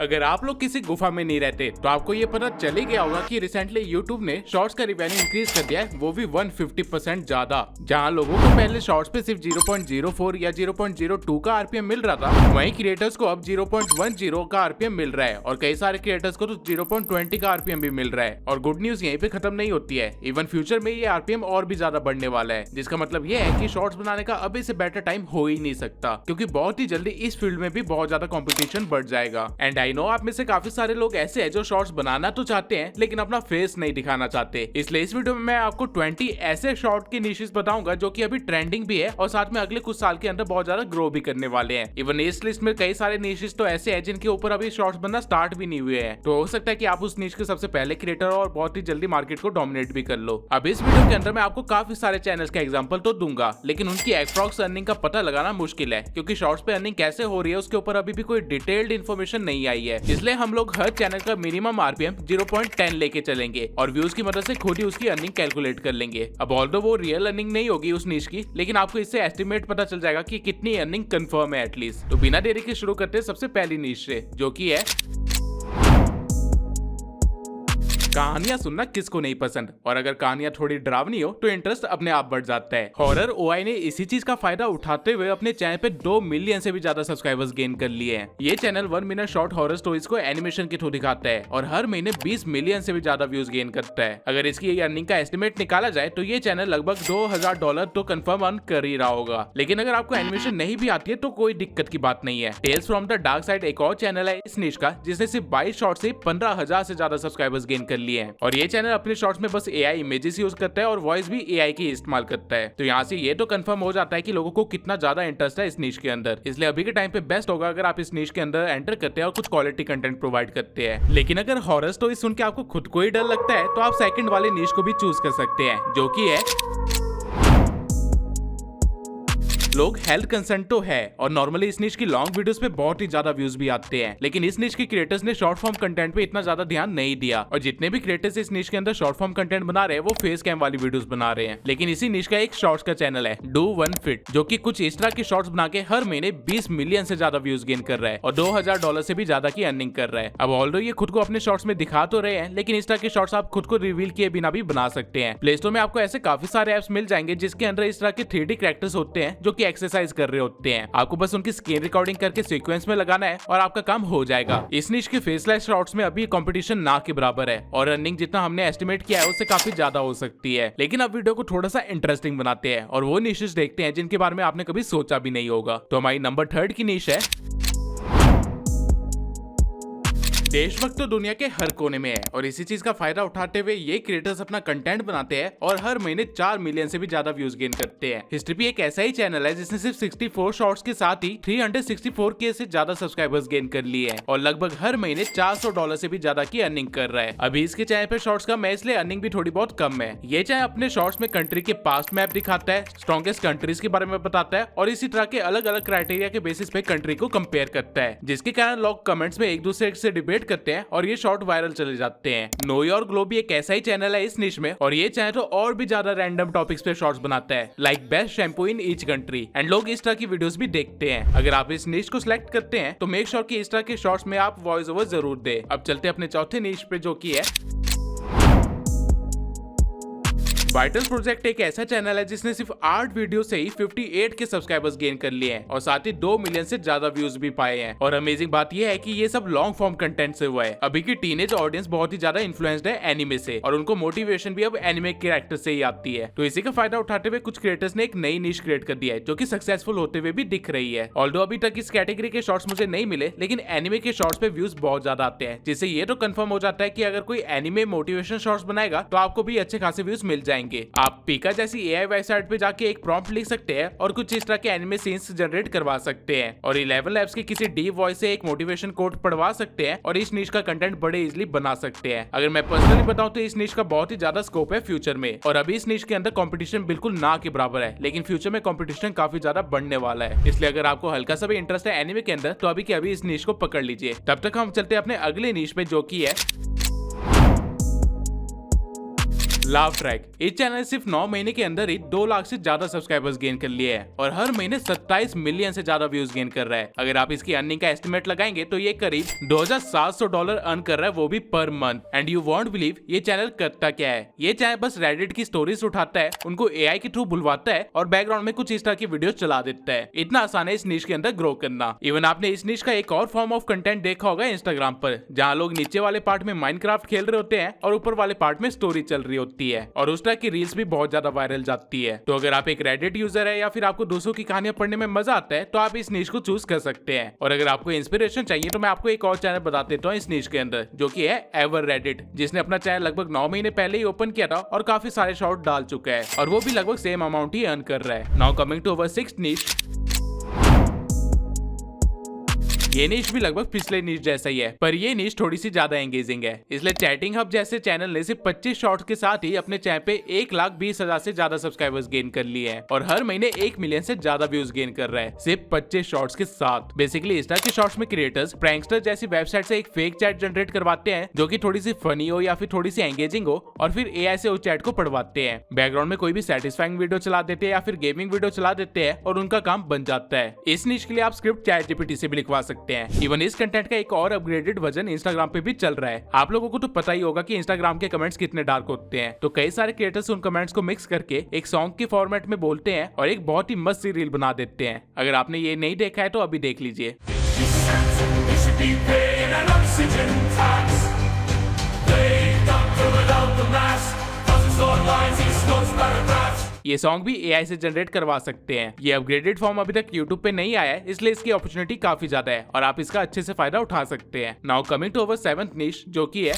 अगर आप लोग किसी गुफा में नहीं रहते तो आपको ये पता चल ही गया होगा कि रिसेंटली यूट्यूब ने शॉर्ट्स का रिवेन्यू इंक्रीज कर दिया है, वो भी 150% ज्यादा। जहां लोगों को पहले शॉर्ट्स पे सिर्फ 0.04 या 0.02 का आरपीएम मिल रहा था, वहीं क्रिएटर्स को अब 0.10 का आरपीएम मिल रहा है और कई सारे क्रिएटर्स को तो 0.20 का आरपीएम भी मिल रहा है। और गुड न्यूज यहीं पे खत्म नहीं होती है, इवन फ्यूचर में ये आरपीएम और भी ज्यादा बढ़ने वाला है, जिसका मतलब ये है कि शॉर्ट्स बनाने का अभी से बेटर टाइम हो ही नहीं सकता, क्योंकि बहुत ही जल्दी इस फील्ड में भी बहुत ज्यादा कंपटीशन बढ़ जाएगा। एंड आई नो आप में से काफी सारे लोग ऐसे हैं जो शॉर्ट्स बनाना तो चाहते हैं लेकिन अपना फेस नहीं दिखाना चाहते। इसलिए इस वीडियो में मैं आपको 20 ऐसे शॉर्ट के निशेस बताऊंगा जो कि अभी ट्रेंडिंग भी है और साथ में अगले कुछ साल के अंदर बहुत ज्यादा ग्रो भी करने वाले हैं। इवन इस लिस्ट में कई सारे निशेस तो ऐसे हैं जिनके ऊपर अभी शॉर्ट्स बनना स्टार्ट भी नहीं हुए हैं, तो हो सकता है कि आप उस निश के सबसे पहले क्रिएटर और बहुत ही जल्दी मार्केट को डोमिनेट भी कर लो। अब इस वीडियो के अंदर मैं आपको काफी सारे चैनल्स का एग्जांपल तो दूंगा, लेकिन उनकी एप्रॉक्स अर्निंग का पता लगाना मुश्किल है, क्योंकि शॉर्ट्स पे अर्निंग कैसे हो रही है उसके ऊपर अभी भी कोई डिटेल्ड इन्फॉर्मेशन नहीं आई है। इसलिए हम लोग हर चैनल का मिनिमम आरपीएम 0.10 लेके चलेंगे और व्यूज की मदद से खुद ही उसकी अर्निंग कैलकुलेट कर लेंगे। अब ऑल्दो वो रियल अर्निंग नहीं होगी उस निश की, लेकिन आपको इससे एस्टिमेट पता चल जाएगा कि कितनी अर्निंग कंफर्म है एटलीस्ट। तो बिना देरी के शुरू करते हैं सबसे पहली निश से, जो कि है कहानियां सुनना किसको नहीं पसंद, और अगर कहानियां थोड़ी डरावनी हो तो इंटरेस्ट अपने आप बढ़ जाता है। हॉरर ओआई ने इसी चीज का फायदा उठाते हुए अपने चैनल पे 2 मिलियन से भी ज्यादा सब्सक्राइबर्स गेन कर लिए हैं। ये channel 1 minute short horror stories को एनिमेशन के थ्रू दिखाता है और हर महीने 20 मिलियन से भी ज्यादा व्यूज गेन करता है। अगर इसकी अर्निंग का एस्टिमेट निकाला जाए तो ये चैनल लगभग $2000 तो कंफर्म अर्न कर ही रहा होगा। लेकिन अगर आपको एनिमेशन नहीं भी आती है तो कोई दिक्कत की बात नहीं है। Tales from the dark side एक और चैनल है इस निश का, जिसने सिर्फ 22 शॉर्ट से 15,000 से ज्यादा सब्सक्राइबर्स गेन कर लिए हैं। और ये चैनल अपने शॉर्ट्स में बस एआई इमेजेस यूज करता है और वॉइस भी एआई की इस्तेमाल करता है। तो यहाँ से ये तो कंफर्म हो जाता है कि लोगों को कितना ज्यादा इंटरेस्ट है इस निश के अंदर। इसलिए अभी के टाइम पे बेस्ट होगा अगर आप इस निश के अंदर एंटर करते हैं और कुछ क्वालिटी कंटेंट प्रोवाइड करते हैं। लेकिन अगर हॉरर स्टोरी सुन के आपको खुद को ही डर लगता है तो आप सेकंड वाले निश को भी चूज कर सकते हैं, जो कि है लोग हेल्थ कंसर्न तो है और नॉर्मली इस निश की लॉन्ग वीडियोस पे बहुत ही ज्यादा व्यूज भी आते हैं, लेकिन इस निश के क्रिएटर्स ने शॉर्ट फॉर्म कंटेंट पे इतना ज्यादा ध्यान नहीं दिया और जितने भी क्रिएटर्स इस निश के अंदर शॉर्ट फॉर्म कंटेंट बना रहे हैं वो फेस कैम वाली वीडियोस बना रहे हैं। लेकिन इसी निश का एक शॉर्ट्स का चैनल है डू वन फिट, जो कि कुछ इस तरह के शॉर्ट्स बना के हर महीने 20 मिलियन से ज्यादा व्यूज गेन कर रहा है और $2000 से भी ज्यादा की अर्निंग कर रहा है। अब ऑल्दो ये खुद को अपने शॉर्ट्स में दिखा तो रहे हैं, लेकिन इस तरह के शॉर्ट्स आप खुद को रिवील किए बिना भी बना सकते हैं। प्ले स्टोर में आपको ऐसे काफी सारे एप्स मिल जाएंगे जिसके अंदर इस तरह के 3D कैरेक्टर्स होते हैं जो कि एक्सरसाइज कर रहे होते हैं। आपको बस उनकी स्क्रीन रिकॉर्डिंग करके सीक्वेंस में लगाना है और आपका काम हो जाएगा। इस निश के फेसलेस शॉर्ट्स में अभी कंपटीशन ना के बराबर है और अर्निंग जितना हमने एस्टिमेट किया है उससे काफी ज्यादा हो सकती है। लेकिन अब वीडियो को थोड़ा सा इंटरेस्टिंग बनाते हैं और वो निशेस देखते हैं जिनके बारे में आपने कभी सोचा भी नहीं होगा। तो हमारी नंबर 3 की निश है देशभक्त तो दुनिया के हर कोने में है और इसी चीज का फायदा उठाते हुए ये क्रिएटर्स अपना कंटेंट बनाते हैं और हर महीने 4 मिलियन से भी ज्यादा व्यूज गेन करते हैं। हिस्ट्री एक ऐसा ही चैनल है जिसने सिर्फ 64 शॉर्ट्स के साथ ही 364K से ज्यादा सब्सक्राइबर्स गेन कर लिए हैं और लगभग हर महीने $400 से भी ज्यादा की अर्निंग कर रहा है। अभी इसके चैनल पे शॉर्ट्स का मैं इसलिए अर्निंग भी थोड़ी बहुत कम है। ये चैनल अपने शॉर्ट्स में कंट्री के पास्ट मैप दिखाता है, स्ट्रॉन्गेस्ट कंट्रीज के बारे में बताता है और इसी तरह के अलग अलग क्राइटेरिया के बेसिस पे कंट्री को कंपेयर करता है, जिसके कारण लोग कमेंट्स में एक दूसरे से डिबेट करते हैं और ये शॉर्ट वायरल चले जाते हैं। नो योर ग्लो भी एक ऐसा ही चैनल है इस निश में और ये चैनल तो और भी ज्यादा रैंडम टॉपिक्स पे शॉर्ट्स बनाता है, like best shampoo in each country, and लोग इस तरह की वीडियोस भी देखते हैं। अगर आप इस निश को सिलेक्ट करते हैं तो मेक श्योर कि इस तरह के शॉर्ट्स में आप वॉइस ओवर जरूर दे। अब चलते हैं अपने चौथे निश पे, जो कि है वाइटल्स प्रोजेक्ट एक ऐसा चैनल है जिसने सिर्फ 8 वीडियो से ही 58 के सब्सक्राइबर्स गेन कर लिए हैं और साथ ही 2 मिलियन से ज्यादा व्यूज भी पाए हैं। और अमेजिंग बात यह है कि ये सब लॉन्ग फॉर्म कंटेंट से हुआ है। अभी की टीनेज ऑडियंस बहुत ही ज्यादा इन्फ्लुएंस्ड है एनिमे से और उनको मोटिवेशन भी अब एनिमे कैरेक्टर से ही आती है। तो इसी का फायदा उठाते हुए कुछ क्रिएटर्स ने एक नई निश क्रिएट कर दिया है जो कि सक्सेसफुल होते हुए भी दिख रही है। ऑल्दो अभी तक इस कैटेगरी के शॉर्ट्स मुझे नहीं मिले, लेकिन एनिमे के शॉर्ट्स पे व्यूज बहुत ज्यादा आते हैं, जिससे ये तो कंफर्म हो जाता है कि अगर कोई एनिमे मोटिवेशन शॉर्ट्स बनाएगा तो आपको भी अच्छे खासे व्यूज मिल जाएंगे। आप पीका जैसी एआई वेबसाइट पे जाके एक प्रॉम्प्ट लिख सकते हैं और कुछ इस तरह के एनिमे सीन्स जनरेट करवा सकते हैं और 11 लैब्स के किसी डीप वॉइस से एक मोटिवेशन कोट पढ़वा सकते हैं और इस निश का कंटेंट बड़े इजीली बना सकते हैं। अगर मैं पर्सनली बताऊं तो इस निश का बहुत ही ज्यादा स्कोप है फ्यूचर में और अभी इस निश के अंदर कंपटीशन बिल्कुल ना के बराबर है, लेकिन फ्यूचर में कंपटीशन काफी ज्यादा बढ़ने वाला है। इसलिए अगर आपको हल्का सा भी इंटरेस्ट है एनिमे के अंदर तो अभी के अभी इस निश को पकड़ लीजिए। तब तक हम चलते हैं अपने अगले निश पे, जो कि है लाव ट्रैक। इस चैनल ने सिर्फ 9 महीने के अंदर ही 2 लाख से ज्यादा सब्सक्राइबर्स गेन कर लिए हैं और हर महीने 27 मिलियन से ज्यादा व्यूज गेन कर रहा है। अगर आप इसकी अर्निंग का एस्टिमेट लगाएंगे तो ये करीब $2700 अर्न कर रहा है, वो भी per month. And you won't believe ये चैनल करता क्या है। ये चैनल बस रेडिट की स्टोरीज उठाता है, उनको एआई के थ्रू बुलवाता है और बैकग्राउंड में कुछ इस तरह की वीडियो चला देता है। इतना आसान है इस नीश के अंदर ग्रो करना। इवन आपने इस नीश का एक और फॉर्म ऑफ कंटेंट देखा होगा इंस्टाग्राम पर, जहाँ लोग नीचे वाले पार्ट में माइनक्राफ्ट खेल रहे होते हैं और ऊपर वाले पार्ट में स्टोरी चल रही होती है और उस तरह की रील्स भी बहुत ज्यादा वायरल जाती है। तो अगर आप एक रेडिट यूजर है या फिर आपको दूसरों की कहानियां पढ़ने में मजा आता है तो आप इस नीश को चूज कर सकते हैं। और अगर आपको इंस्पिरेशन चाहिए तो मैं आपको एक और चैनल बता देता हूँ इस नीश के अंदर, जो कि है एवर रेडिट, जिसने अपना चैनल लगभग 9 महीने पहले ही ओपन किया था और काफी सारे शॉर्ट डाल चुका है और वो भी लगभग सेम अमाउंट ही अर्न कर रहा है। Now coming to our sixth niche. ये नीश भी लगभग पिछले नीश जैसा ही है, पर ये नीश थोड़ी सी ज्यादा एंगेजिंग है। इसलिए चैटिंग हब जैसे चैनल ने सिर्फ 25 शॉर्ट्स के साथ ही अपने चैनल पे 1,20,000 से ज्यादा सब्सक्राइबर्स गेन कर लिए हैं और हर महीने 1 मिलियन से ज्यादा व्यूज गेन कर रहा है सिर्फ 25 शॉर्ट्स के साथ। बेसिकली इस तरह के शॉर्ट्स में क्रिएटर्स प्रैंकस्टर जैसी वेबसाइट से एक फेक चैट जनरेट करवाते हैं जो कि थोड़ी सी फनी हो या फिर थोड़ी सी एंगेजिंग हो और फिर एआई से उस चैट को पढ़वाते हैं। बैकग्राउंड में कोई भी सेटिस्फाइंग वीडियो चला देते हैं या फिर गेमिंग वीडियो चला देते हैं और उनका काम बन जाता है। इस नीश के लिए आप स्क्रिप्ट चैट जीपीटी से भी लिखवा सकते हैं। इवन इस कंटेंट का एक और अपग्रेडेड वर्जन इंस्टाग्राम पे भी चल रहा है। आप लोगों को तो पता ही होगा कि इंस्टाग्राम के कमेंट्स कितने डार्क होते हैं, तो कई सारे क्रिएटर्स उन कमेंट्स को मिक्स करके एक सॉन्ग के फॉर्मेट में बोलते हैं और एक बहुत ही मस्त सी रील बना देते हैं। अगर आपने ये नहीं देखा है तो अभी देख लीजिए। ये सॉन्ग भी एआई से जनरेट करवा सकते हैं। ये अपग्रेडेड फॉर्म अभी तक यूट्यूब पे नहीं आया है, इसलिए इसकी अपॉर्चुनिटी काफी ज्यादा है और आप इसका अच्छे से फायदा उठा सकते हैं। Now coming to our 7th niche, जो कि है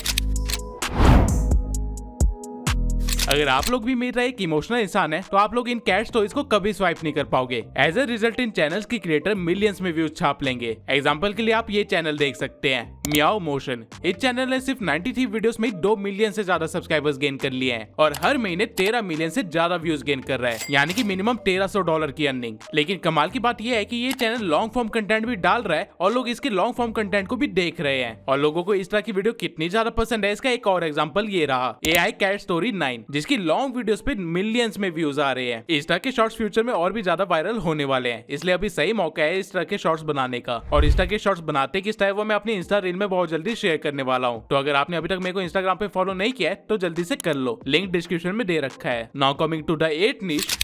अगर आप लोग भी मेरा एक इमोशनल इंसान है तो आप लोग इन कैट स्टोरीज को कभी स्वाइप नहीं कर पाओगे। एज अ रिजल्ट इन चैनल्स की क्रिएटर मिलियंस में व्यूज छाप लेंगे। एग्जांपल के लिए आप ये चैनल देख सकते हैं, मियाओ मोशन। इस चैनल ने सिर्फ 93 वीडियोस में 2 मिलियन से ज्यादा सब्सक्राइबर्स गेन कर लिए हैं और हर महीने 13 मिलियन से ज्यादा व्यूज गेन कर रहा है, यानी कि मिनिमम $1300 की अर्निंग। लेकिन कमाल की बात यह है कि ये चैनल लॉन्ग फॉर्म कंटेंट भी डाल रहा है और लोग इसके लॉन्ग फॉर्म कंटेंट को भी देख रहे हैं और लोगों को इस तरह की वीडियो कितनी ज्यादा पसंद है इसका एक और एग्जाम्पल ये रहा, AI कैट स्टोरी 9, जिसकी लॉन्ग वीडियोस पे मिलियंस में व्यूज आ रहे हैं। इस तरह के शॉर्ट्स फ्यूचर में और भी ज्यादा वायरल होने वाले हैं, इसलिए अभी सही मौका है इस तरह के शॉर्ट्स बनाने का। और इस तरह के शॉर्ट्स बनाते किस तरह वो मैं अपनी इंस्टा रील में बहुत जल्दी शेयर करने वाला हूँ। तो अगर आपने अभी तक मेरे को इंस्टाग्राम पे फॉलो नहीं किया है तो जल्दी से कर लो, लिंक डिस्क्रिप्शन में दे रखा है। Now coming to the 8th niche.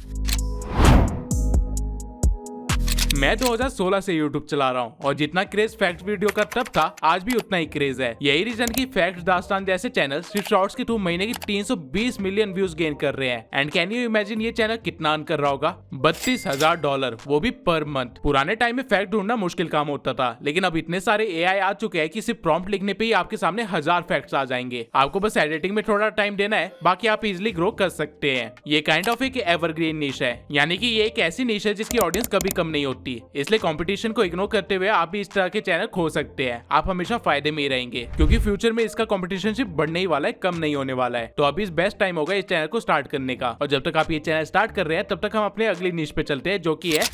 मैं 2016 से YouTube चला रहा हूँ और जितना क्रेज फैक्ट वीडियो का तब था आज भी उतना ही क्रेज है। यही रीजन की फैक्ट दास्तान जैसे चैनल सिर्फ शॉर्ट्स के थ्रू महीने की 320 मिलियन व्यूज गेन कर रहे हैं। एंड कैन यू इमेजिन ये चैनल कितना अर्न कर रहा होगा? $32,000, वो भी पर मंथ। पुराने टाइम में फैक्ट ढूंढना मुश्किल काम होता था, लेकिन अब इतने सारे AI आ चुके हैं कि सिर्फ प्रॉम्प्ट लिखने पे ही आपके सामने 1000 फैक्ट्स आ जाएंगे। आपको बस एडिटिंग में थोड़ा टाइम देना है, बाकी आप इजिली ग्रो कर सकते हैं। ये काइंड ऑफ एक एवरग्रीन निश है, यानी कि ये एक ऐसी निश है जिसकी ऑडियंस कभी कम नहीं होती। इसलिए कंपटीशन को इग्नोर करते हुए आप भी इस तरह के चैनल खो सकते हैं। आप हमेशा फायदे में ही रहेंगे क्योंकि फ्यूचर में इसका कंपटीशन सिर्फ बढ़ने ही वाला है, कम नहीं होने वाला है। तो अभी इस बेस्ट टाइम होगा इस चैनल को स्टार्ट करने का। और जब तक आप ये चैनल स्टार्ट कर रहे हैं तब तक हम अपने अगली निश पे चलते हैं, जो कि है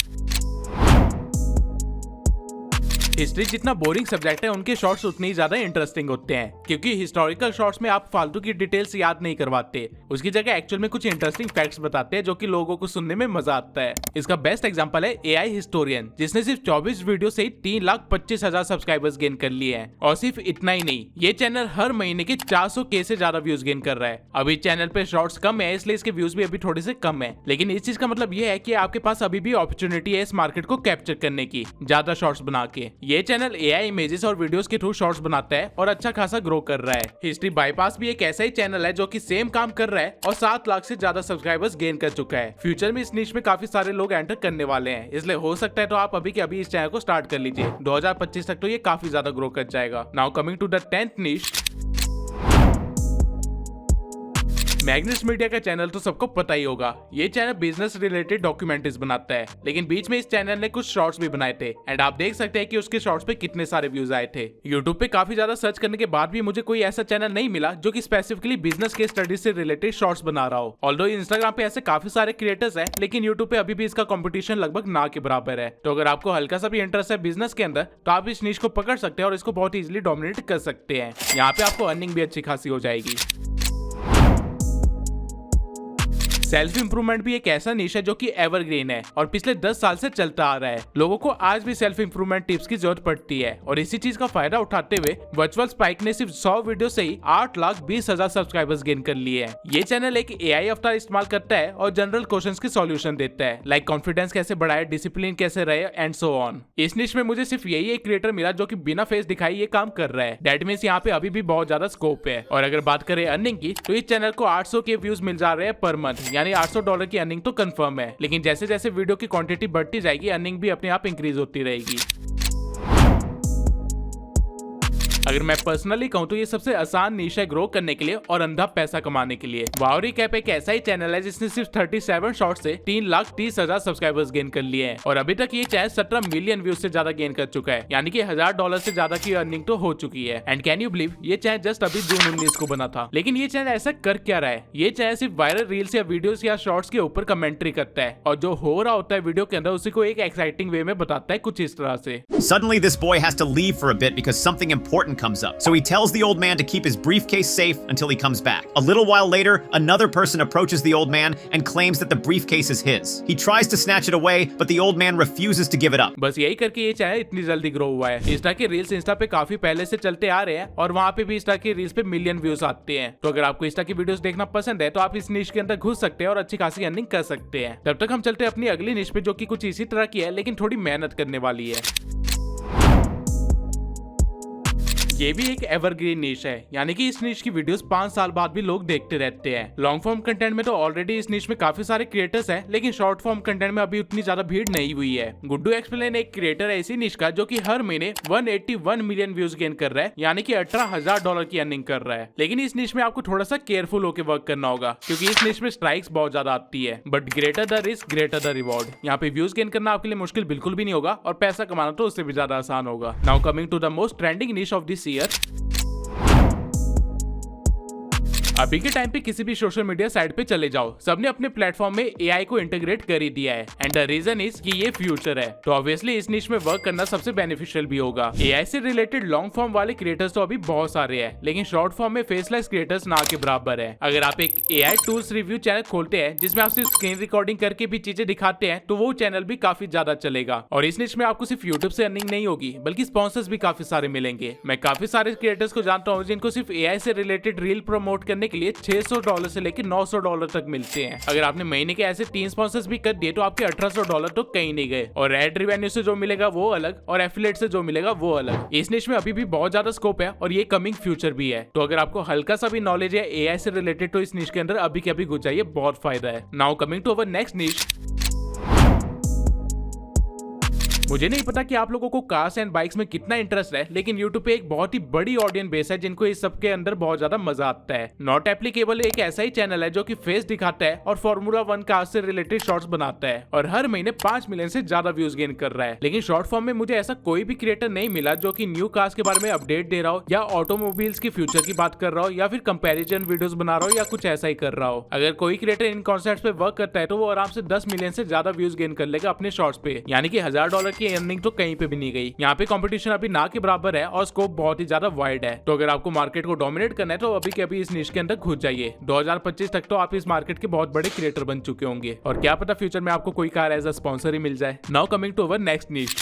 हिस्ट्री। जितना बोरिंग सब्जेक्ट है उनके शॉर्ट्स उतने ही ज्यादा इंटरेस्टिंग होते हैं, क्योंकि हिस्टोरिकल शॉर्ट्स में आप फालतू की डिटेल्स याद नहीं करवाते, उसकी जगह एक्चुअल में कुछ इंटरेस्टिंग फैक्ट्स बताते हैं जो कि लोगों को सुनने में मजा आता है। इसका बेस्ट एग्जांपल है AI हिस्टोरियन, जिसने सिर्फ 24 वीडियो से ही 3,25,000 सब्सक्राइबर्स गेन कर लिए हैं। और सिर्फ इतना ही नहीं, ये चैनल हर महीने के 400K से ज्यादा व्यूज गेन कर रहा है। अभी चैनल पे शॉर्ट्स कम है इसलिए इसके व्यूज भी अभी थोड़े से कम है, लेकिन इस चीज का मतलब ये है कि आपके पास अभी भी अपॉर्चुनिटी है इस मार्केट को कैप्चर करने की, ज्यादा शॉर्ट्स बना के। ये चैनल AI इमेजेस और वीडियोस के थ्रू शॉर्ट्स बनाता है और अच्छा खासा ग्रो कर रहा है। हिस्ट्री बाईपास भी एक ऐसा ही चैनल है जो कि सेम काम कर रहा है और 7 लाख से ज्यादा सब्सक्राइबर्स गेन कर चुका है। फ्यूचर में इस निश में काफी सारे लोग एंटर करने वाले हैं, इसलिए हो सकता है तो आप अभी के अभी इस चैनल को स्टार्ट कर लीजिए। 2025 तक तो ये काफी ज्यादा ग्रो कर जाएगा। Now coming to the 10th निश। मैग्नस मीडिया का चैनल तो सबको पता ही होगा। ये चैनल बिजनेस रिलेटेड डॉक्यूमेंट्रीज बनाता है, लेकिन बीच में इस चैनल ने कुछ शॉर्ट्स भी बनाए थे एंड आप देख सकते हैं कि उसके शॉर्ट्स पे कितने सारे व्यूज आए थे। यूट्यूब पे काफी ज्यादा सर्च करने के बाद भी मुझे कोई ऐसा चैनल नहीं मिला जो कि स्पेसिफिकली बिजनेस के स्टडीज से रिलेटेड शॉर्ट्स बना रहा हो। ऑल्दो इंस्टाग्राम पे ऐसे काफी सारे क्रिएटर्स हैं, लेकिन यूट्यूब पे अभी भी इसका कॉम्पिटिशन लगभग ना के बराबर है। तो अगर आपको हल्का सा भी इंटरेस्ट है बिजनेस के अंदर तो आप इस निश को पकड़ सकते हैं और इसको बहुत इजिली डोमिनेट कर सकते हैं। यहाँ पे आपको अर्निंग भी अच्छी खासी हो जाएगी। सेल्फ इंप्रूवमेंट भी एक ऐसा निश है जो कि एवरग्रीन है और पिछले 10 साल से चलता आ रहा है। लोगों को आज भी सेल्फ इंप्रूवमेंट टिप्स की जरूरत पड़ती है और इसी चीज का फायदा उठाते हुए वर्चुअल स्पाइक ने सिर्फ 100 वीडियो से ही 8,20,000 सब्सक्राइबर्स गेन कर लिए हैं। ये चैनल एक एआई अवतार इस्तेमाल करता है और जनरल क्वेश्चंस के सॉल्यूशन देता है, लाइक कॉन्फिडेंस कैसे बढ़ाए, डिसिप्लिन कैसे रहे एंड सो ऑन। इस निश में मुझे सिर्फ यही एक क्रिएटर मिला जो कि बिना फेस दिखाई ये काम कर रहा है। दैट मींस यहाँ पे अभी भी बहुत ज्यादा स्कोप है। और अगर बात करें अर्निंग की तो इस चैनल को 800 के व्यूज मिल जा रहे हैं पर मंथ, यानी $800 की अर्निंग तो कंफर्म है। लेकिन जैसे जैसे वीडियो की क्वांटिटी बढ़ती जाएगी अर्निंग भी अपने आप इंक्रीज होती रहेगी। अगर मैं पर्सनली कहूँ तो ये सबसे आसान निश है ग्रो करने के लिए और अंधा पैसा कमाने के लिए। वाओ रिकैप एक ऐसा ही चैनल है जिसने सिर्फ 37 शॉर्ट से 3,30,000 सब्सक्राइबर्स गेन कर लिए हैं और अभी तक ये चैनल 17 मिलियन व्यूज से ज्यादा गेन कर चुका है, यानी कि $1,000 से ज्यादा की अर्निंग तो हो चुकी है। एंड कैन यू बिलीव ये चैनल जस्ट अभी जून 19 को बना था। लेकिन ये चैनल ऐसा कर क्या रहा है? ये चैनल सिर्फ वायरल रील्स या वीडियोस या शॉर्ट्स के ऊपर कमेंट्री करता है और जो हो रहा होता है वीडियो के अंदर उसी को एक एक्साइटिंग वे में बताता है, कुछ इस तरह से। Suddenly this boy has to leave for a bit because something important comes up. So he tells the old man to keep his briefcase safe until he comes back. A little while later, another person approaches the old man and claims that the briefcase is his. He tries to snatch it away, but the old man refuses to give it up. बस यही करके ये channel इतनी जल्दी grow हुआ है। Insta के reels Insta पे काफी पहले से चलते आ रहे हैं और वहाँ पे भी इंस्टा के रील्स पे मिलियन व्यूज आते हैं। तो अगर आपको इंस्टा की वीडियोस देखना पसंद है तो आप इस निश के अंदर घुस सकते हैं और अच्छी खासी अर्निंग कर सकते हैं। तब तक हम चलते हैं अपनी अगली निश पे जो कि कुछ इसी तरह की है लेकिन थोड़ी मेहनत करने वाली है। ये भी एक एवरग्रीन निश है, यानी कि इस निश की वीडियोस 5 साल बाद भी लोग देखते रहते हैं। लॉन्ग फॉर्म कंटेंट में तो ऑलरेडी इस निश में काफी सारे क्रिएटर्स हैं, लेकिन शॉर्ट फॉर्म कंटेंट में अभी उतनी ज्यादा भीड़ नहीं हुई है। गुड्डू एक्सप्लेन एक क्रिएटर है इसी निश का जो कि हर महीने 181 मिलियन व्यूज गेन कर रहा है, यानी कि $18,000 की अर्निंग कर रहा है। लेकिन इस निश में आपको थोड़ा सा केयरफुल होकर वर्क करना होगा क्योंकि इस निश में स्ट्राइक्स बहुत ज्यादा आती है, but greater the risk greater the reward. यहाँ पे व्यूज गेन करना आपके लिए मुश्किल बिल्कुल भी नहीं होगा और पैसा कमाना तो उससे भी ज्यादा आसान होगा। Now coming to the most trending niche of this year. अभी के टाइम पे किसी भी सोशल मीडिया साइट पे चले जाओ, सबने अपने प्लेटफॉर्म में एआई को इंटीग्रेट कर ही दिया है एंड द रीजन इज कि ये फ्यूचर है। तो ऑब्वियसली इस निश में वर्क करना सबसे बेनिफिशियल भी होगा। एआई से रिलेटेड लॉन्ग फॉर्म वाले क्रिएटर्स तो अभी बहुत सारे हैं, लेकिन शॉर्ट फॉर्म में फेसलेस क्रिएटर्स ना के बराबर है। अगर आप एक एआई टूल्स रिव्यू चैनल खोलते हैं जिसमें आप सिर्फ स्क्रीन रिकॉर्डिंग करके भी चीजें दिखाते हैं तो वो चैनल भी काफी ज्यादा चलेगा। और इस निश में आपको सिर्फ यूट्यूब से अर्निंग नहीं होगी बल्कि स्पॉन्सर्स भी काफी सारे मिलेंगे। मैं काफी सारे क्रिएटर्स को जानता हूँ जिनको सिर्फ एआई से रिलेटेड रील प्रमोट करने के लिए $600 से लेकर $900 तक मिलते हैं। अगर आपने महीने के ऐसे 3 स्पॉन्सर्स भी कर दिए तो आपके $1800 तो कहीं नहीं गए और एड रेवेन्यू से जो मिलेगा वो अलग और एफिलिएट से जो मिलेगा वो अलग। इस निश में अभी भी बहुत ज्यादा स्कोप है और ये कमिंग फ्यूचर भी है। तो अगर आपको हल्का सा भी नॉलेज है एआई से रिलेटेड तो इस निश के अंदर अभी के अभी घुस जाइए, बहुत फायदा है। Now coming to our next niche. मुझे नहीं पता कि आप लोगों को कार्स एंड बाइक्स में कितना इंटरेस्ट है, लेकिन YouTube पे एक बहुत ही बड़ी ऑडियंस बेस है जिनको इस सब के अंदर बहुत ज्यादा मजा आता है। नॉट एप्लीकेबल एक ऐसा ही चैनल है जो कि फेस दिखाता है और फॉर्मूला 1 कार से रिलेटेड शॉर्ट्स बनाता है और हर महीने 5 मिलियन से ज्यादा व्यूज गेन कर रहा है। लेकिन शॉर्ट फॉर्म में मुझे ऐसा कोई भी क्रिएटर नहीं मिला जो कि न्यू कार्स के बारे में अपडेट दे रहा हो या ऑटोमोबाइल्स की फ्यूचर की बात कर रहा हो या फिर कंपेरिजन वीडियोस बना रहा हो या कुछ ऐसा ही कर रहा हो। अगर कोई क्रिएटर इन कॉन्सेप्ट्स पे वर्क करता है तो वो आराम से 10 मिलियन से ज्यादा व्यूज गेन कर लेगा अपने शॉर्ट्स पे, यानी कि $1,000 की अर्निंग तो कहीं पे भी नहीं गई। यहाँ पे कंपटीशन अभी ना के बराबर है और स्कोप बहुत ही ज्यादा वाइड है। तो अगर आपको मार्केट को डोमिनेट करना है तो अभी के अभी इस निश के अंदर घुस जाइए। 2025 तक तो आप इस मार्केट के बहुत बड़े क्रिएटर बन चुके होंगे और क्या पता फ्यूचर में आपको कोई कार एज अ स्पॉन्सर ही मिल जाए। Now coming to our next niche.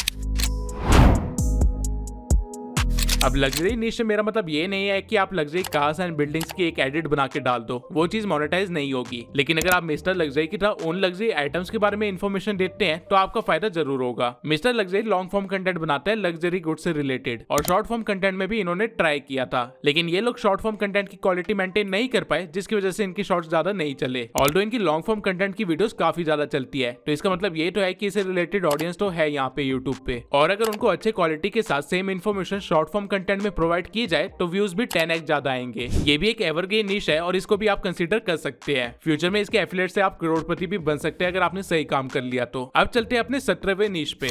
अब लग्जरी निश से मेरा मतलब ये नहीं है कि आप लग्जरी कार्स एंड बिल्डिंग्स की एक एडिट बना के डाल दो, वो चीज मोनेटाइज नहीं होगी। लेकिन अगर आप मिस्टर लग्जरी की तरह उन लग्जरी आइटम्स के बारे में इन्फॉर्मेशन देते हैं तो आपका फायदा जरूर होगा। Mister luxury long form content बनाता है लग्जरी गुड्स से रिलेटेड और शॉर्ट फॉर्म कंटेंट में भी इन्होंने ट्राई किया था, लेकिन ये लोग शॉर्ट फॉर्म कंटेंट की क्वालिटी मेंटेन नहीं कर पाए जिसकी वजह से इनकी शॉर्ट्स ज्यादा नहीं चले। ऑल्दो इनकी लॉन्ग फॉर्म कंटेंट की वीडियोस काफी ज्यादा चलती है, तो इसका मतलब ये तो है कि इसे रिलेटेड ऑडियंस तो है यहाँ पे यूट्यूब पे। और अगर उनको अच्छे क्वालिटी के साथ same information short form content में प्रोवाइड की जाए तो व्यूज भी 10x ज्यादा आएंगे। ये भी एक एवरग्रीन निश है और इसको भी आप कंसीडर कर सकते हैं। फ्यूचर में इसके एफिलिएट से आप करोड़पति भी बन सकते हैं अगर आपने सही काम कर लिया तो। अब चलते हैं अपने 17वें निश पे।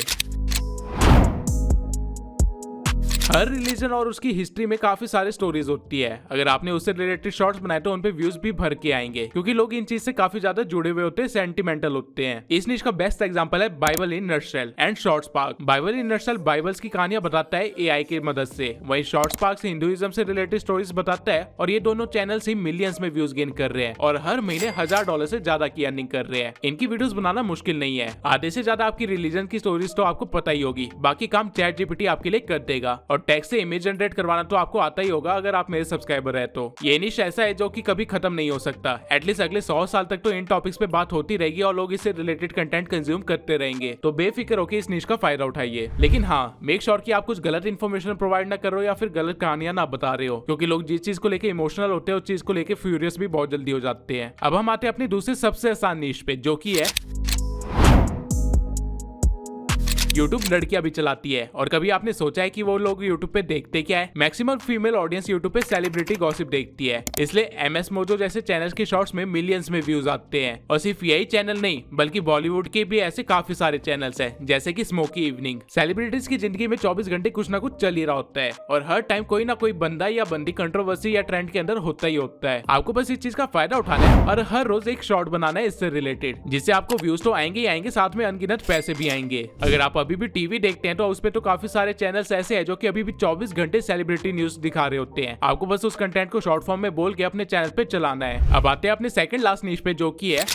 हर रिलीजन और उसकी हिस्ट्री में काफी सारी स्टोरीज होती है। अगर आपने उससे रिलेटेड शॉर्ट्स बनाए तो उन पे व्यूज भी भर के आएंगे, क्योंकि लोग इन चीज से काफी ज्यादा जुड़े हुए होते हैं, सेंटिमेंटल होते हैं। इस निश का बेस्ट एग्जांपल है Bible in nutshell and shorts park. Bible in nutshell Bibles की कहानियां बताता है एआई की मदद से, वहीं शॉर्ट्स पार्क से हिंदुइज्म से रिलेटेड स्टोरीज बताता है। और ये दोनों चैनल्स ही मिलियंस में व्यूज गेन कर रहे हैं और हर महीने $1000 से ज्यादा की अर्निंग कर रहे हैं। इनकी वीडियोस बनाना मुश्किल नहीं है। आधे से ज्यादा आपकी रिलीजन की स्टोरीज तो आपको पता ही होगी, बाकी काम चैट जीपीटी आपके लिए कर देगा। और टेक्स्ट से इमेज जनरेट करवाना तो आपको आता ही होगा अगर आप मेरे सब्सक्राइबर है तो। ये निश ऐसा है जो कि कभी खत्म नहीं हो सकता। एटलीस्ट अगले 100 साल तक तो इन टॉपिक्स पे बात होती रहेगी और लोग इससे रिलेटेड कंटेंट कंज्यूम करते रहेंगे। तो बेफिक्र होकर इस निश का फायदा उठाइए। लेकिन हाँ, मेक श्योर कि आप कुछ गलत इन्फॉर्मेशन प्रोवाइड ना कर रहे हो या फिर गलत कहानियां ना बता रहे हो, क्योंकि लोग जिस चीज को लेकर इमोशनल होते हैं उस चीज को लेकर फ्यूरियस भी बहुत जल्दी हो जाते हैं। अब हम आते हैं अपनी दूसरी सबसे आसान निश पे, जो कि है YouTube लड़कियां भी चलाती है। और कभी आपने सोचा है कि वो लोग YouTube पे देखते क्या है? मैक्सिमम फीमेल ऑडियंस YouTube पे सेलिब्रिटी गॉसिप देखती है, इसलिए MS मोजो जैसे चैनल्स के शॉर्ट्स में मिलियंस में व्यूज आते हैं। और सिर्फ यही चैनल नहीं, बल्कि बॉलीवुड के भी ऐसे काफी सारे चैनल्स हैं, जैसे कि स्मोकी इवनिंग। सेलिब्रिटीज की जिंदगी में 24 घंटे कुछ ना कुछ चल ही रहा होता है और हर टाइम कोई ना कोई बंदा या बंदी कंट्रोवर्सी या ट्रेंड के अंदर होता ही होता है। आपको बस इस चीज का फायदा उठाना है और हर रोज एक शॉर्ट बनाना है इससे रिलेटेड, जिससे आपको व्यूज तो आएंगे ही आएंगे, साथ में अनगिनत पैसे भी आएंगे। अगर आप अभी भी टीवी देखते हैं तो उस पे तो काफी सारे चैनल्स ऐसे हैं जो कि अभी भी 24 घंटे सेलिब्रिटी न्यूज दिखा रहे होते हैं। आपको बस उस कंटेंट को शॉर्ट फॉर्म में बोल के अपने चैनल पे चलाना है। अब आते हैं अपने सेकंड लास्ट निश पे, जो कि है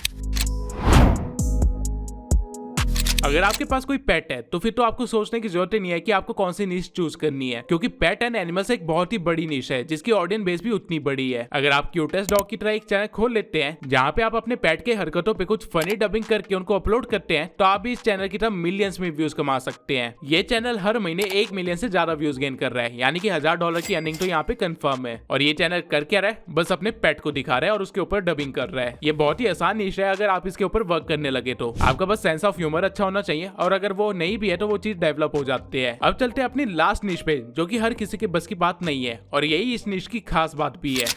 अगर आपके पास कोई पेट है तो फिर तो आपको सोचने की जरूरत ही नहीं है कि आपको कौन सी निश चूज करनी है, क्योंकि पेट एंड एनिमल्स एक बहुत ही बड़ी निश है जिसकी ऑडियंस बेस भी उतनी बड़ी है। अगर आप क्यूटेस्ट डॉग की तरह एक चैनल खोल लेते हैं जहां पे आप अपने पेट के हरकतों पे कुछ फनी डबिंग करके उनको अपलोड करते हैं, तो आप भी इस चैनल की तरह मिलियंस में व्यूज कमा सकते हैं। ये चैनल हर महीने 1 मिलियन से ज्यादा व्यूज गेन कर रहा है, यानी कि $1000 की अर्निंग तो यहाँ पे कंफर्म है। और ये चैनल कर क्या रहा है? बस अपने पेट को दिखा रहा है और उसके ऊपर डबिंग कर रहा है। ये बहुत ही आसान निश है अगर आप इसके ऊपर वर्क करने लगे तो। आपका बस सेंस ऑफ ह्यूमर अच्छा होना चाहिए, और अगर वो नहीं भी है तो वो चीज डेवलप हो जाती है। अब चलते हैं अपनी लास्ट निश पे, जो कि हर किसी के बस की बात नहीं है, और यही इस निश की खास बात भी है।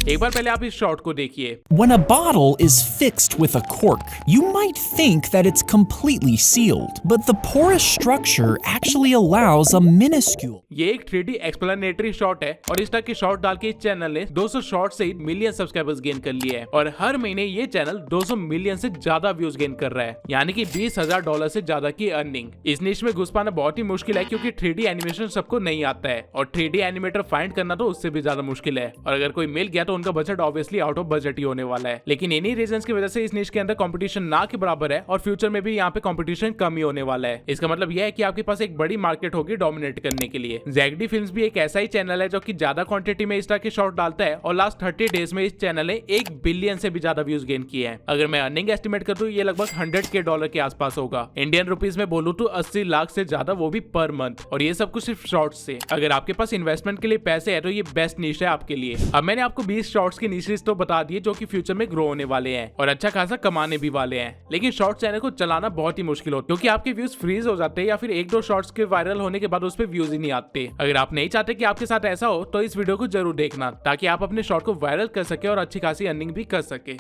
एक बार पहले आप इस शॉट को देखिए। When a bottle is fixed with a cork, you might think that it's completely sealed, but the porous structure actually allows a minuscule. ये एक 3D एक्सप्लेनेटरी शॉट है और इस तरह के शॉट डाल के इस चैनल ने 200 शॉट से ही मिलियन सब्सक्राइबर्स गेन कर लिए हैं और हर महीने ये चैनल 200 मिलियन से ज्यादा व्यूज गेन कर रहा है, यानी कि $20,000 से ज्यादा की अर्निंग। इस निश में घुस पाना बहुत ही मुश्किल है, क्योंकि 3D एनिमेशन सबको नहीं आता है और 3D एनिमेटर फाइंड करना तो उससे भी ज्यादा मुश्किल है, और अगर कोई मिल गया तो उनका budget obviously out of budget ही होने वाला है। लेकिन इन्हीं रीजंस की वजह से इस निश के अंदर कंपटीशन ना के बराबर है और फ्यूचर में भी यहाँ पे कंपटीशन कम ही होने वाला है। इसका मतलब यह है कि आपके पास एक बड़ी मार्केट होगी डोमिनेट करने के लिए। जैगडी फिल्म्स भी एक ऐसा ही चैनल है जो कि ज्यादा क्वांटिटी में इस तरह के शॉट डालता है और लास्ट 30 डेज में इस चैनल ने 1 बिलियन से भी ज्यादा व्यूज गेन किए हैं। अगर मैं अर्निंग एस्टिमेट कर दूं, ये लगभग $100K के आसपास होगा। इंडियन रुपीज में बोलूं तो 80 लाख से ज्यादा, वो भी पर मंथ, और ये सब कुछ सिर्फ शॉर्ट्स से। अगर आपके पास इन्वेस्टमेंट के लिए पैसे है तो ये बेस्ट निश है आपके लिए। अब मैंने आपको 20 शॉर्ट्स की निशेस तो बता दिए जो कि फ्यूचर में ग्रो होने वाले हैं और अच्छा खासा कमाने भी वाले हैं, लेकिन शॉर्ट चैनल को चलाना बहुत ही मुश्किल होता है, क्योंकि आपके व्यूज फ्रीज हो जाते हैं या फिर 1-2 शॉर्ट्स के वायरल होने के बाद उस पर व्यूज ही नहीं आते। अगर आप नहीं चाहते कि आपके साथ ऐसा हो तो इस वीडियो को जरूर देखना, ताकि आप अपने शॉर्ट को वायरल कर सके और अच्छी खासी अर्निंग भी कर सके।